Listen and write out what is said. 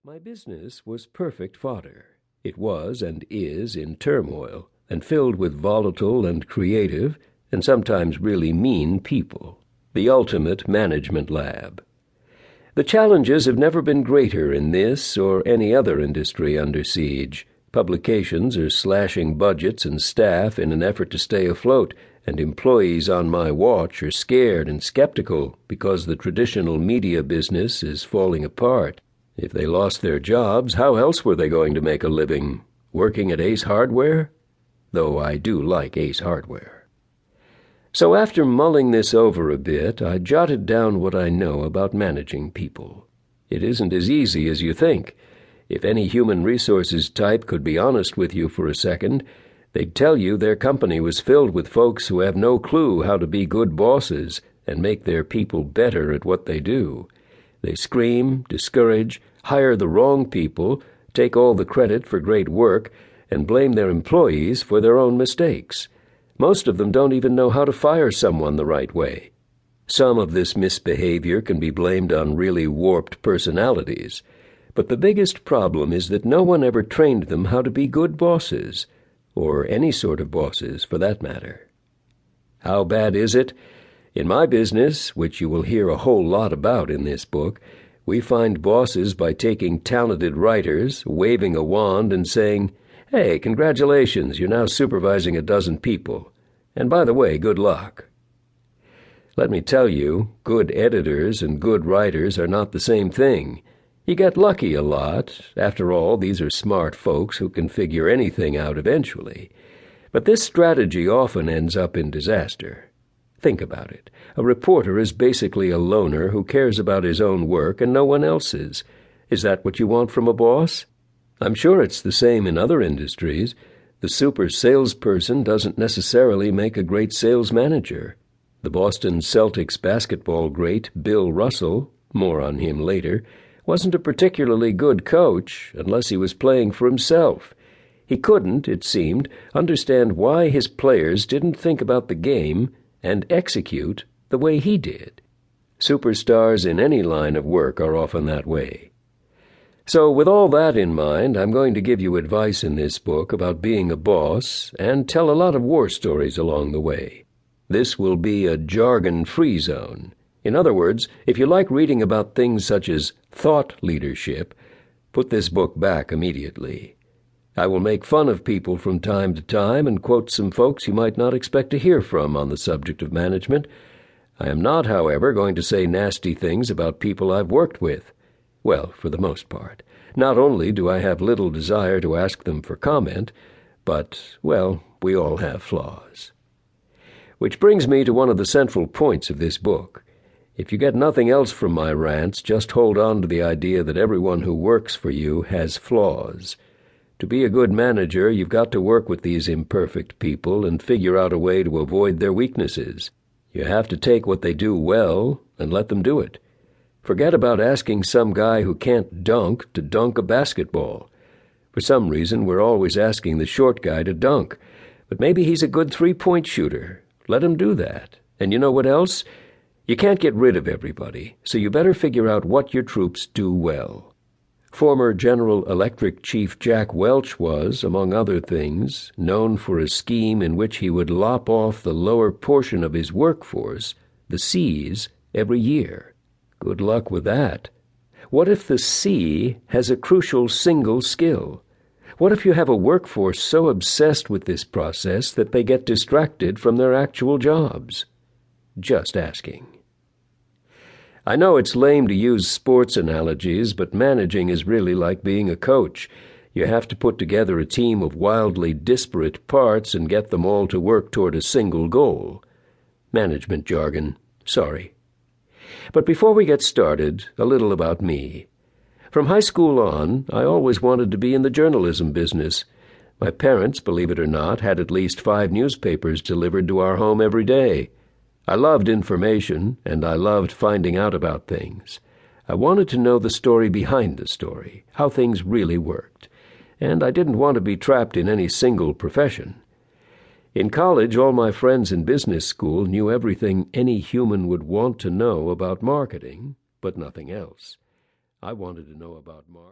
My business was perfect fodder. It was and is in turmoil, and filled with volatile and creative, and sometimes really mean people. The ultimate management lab. The challenges have never been greater in this or any other industry under siege. Publications are slashing budgets and staff in an effort to stay afloat, and employees on my watch are scared and skeptical because the traditional media business is falling apart. If they lost their jobs, how else were they going to make a living? Working at Ace Hardware? Though I do like Ace Hardware. So after mulling this over a bit, I jotted down what I know about managing people. It isn't as easy as you think. If any human resources type could be honest with you for a second, they'd tell you their company was filled with folks who have no clue how to be good bosses and make their people better at what they do. They scream, discourage, hire the wrong people, take all the credit for great work, and blame their employees for their own mistakes. Most of them don't even know how to fire someone the right way. Some of this misbehavior can be blamed on really warped personalities, but the biggest problem is that no one ever trained them how to be good bosses, or any sort of bosses for that matter. How bad is it? In my business, which you will hear a whole lot about in this book, we find bosses by taking talented writers, waving a wand and saying, "Hey, congratulations, you're now supervising a dozen people. And by the way, good luck." Let me tell you, good editors and good writers are not the same thing. You get lucky a lot. After all, these are smart folks who can figure anything out eventually. But this strategy often ends up in disaster. Think about it. A reporter is basically a loner who cares about his own work and no one else's. Is that what you want from a boss? I'm sure it's the same in other industries. The super salesperson doesn't necessarily make a great sales manager. The Boston Celtics basketball great Bill Russell, more on him later, wasn't a particularly good coach unless he was playing for himself. He couldn't, it seemed, understand why his players didn't think about the game and execute the way he did. Superstars in any line of work are often that way. So with all that in mind, I'm going to give you advice in this book about being a boss and tell a lot of war stories along the way. This will be a jargon-free zone. In other words, if you like reading about things such as thought leadership, put this book back immediately. I will make fun of people from time to time and quote some folks you might not expect to hear from on the subject of management. I am not, however, going to say nasty things about people I've worked with. Well, for the most part. Not only do I have little desire to ask them for comment, but, well, we all have flaws. Which brings me to one of the central points of this book. If you get nothing else from my rants, just hold on to the idea that everyone who works for you has flaws. To be a good manager, you've got to work with these imperfect people and figure out a way to avoid their weaknesses. You have to take what they do well and let them do it. Forget about asking some guy who can't dunk to dunk a basketball. For some reason, we're always asking the short guy to dunk, but maybe he's a good three-point shooter. Let him do that. And you know what else? You can't get rid of everybody, so you better figure out what your troops do well. Former General Electric Chief Jack Welch was, among other things, known for a scheme in which he would lop off the lower portion of his workforce, the C's, every year. Good luck with that. What if the C has a crucial single skill? What if you have a workforce so obsessed with this process that they get distracted from their actual jobs? Just asking. I know it's lame to use sports analogies, but managing is really like being a coach. You have to put together a team of wildly disparate parts and get them all to work toward a single goal. Management jargon. Sorry. But before we get started, a little about me. From high school on, I always wanted to be in the journalism business. My parents, believe it or not, had at least 5 newspapers delivered to our home every day. I loved information, and I loved finding out about things. I wanted to know the story behind the story, how things really worked, and I didn't want to be trapped in any single profession. In college, all my friends in business school knew everything any human would want to know about marketing, but nothing else. I wanted to know about marketing.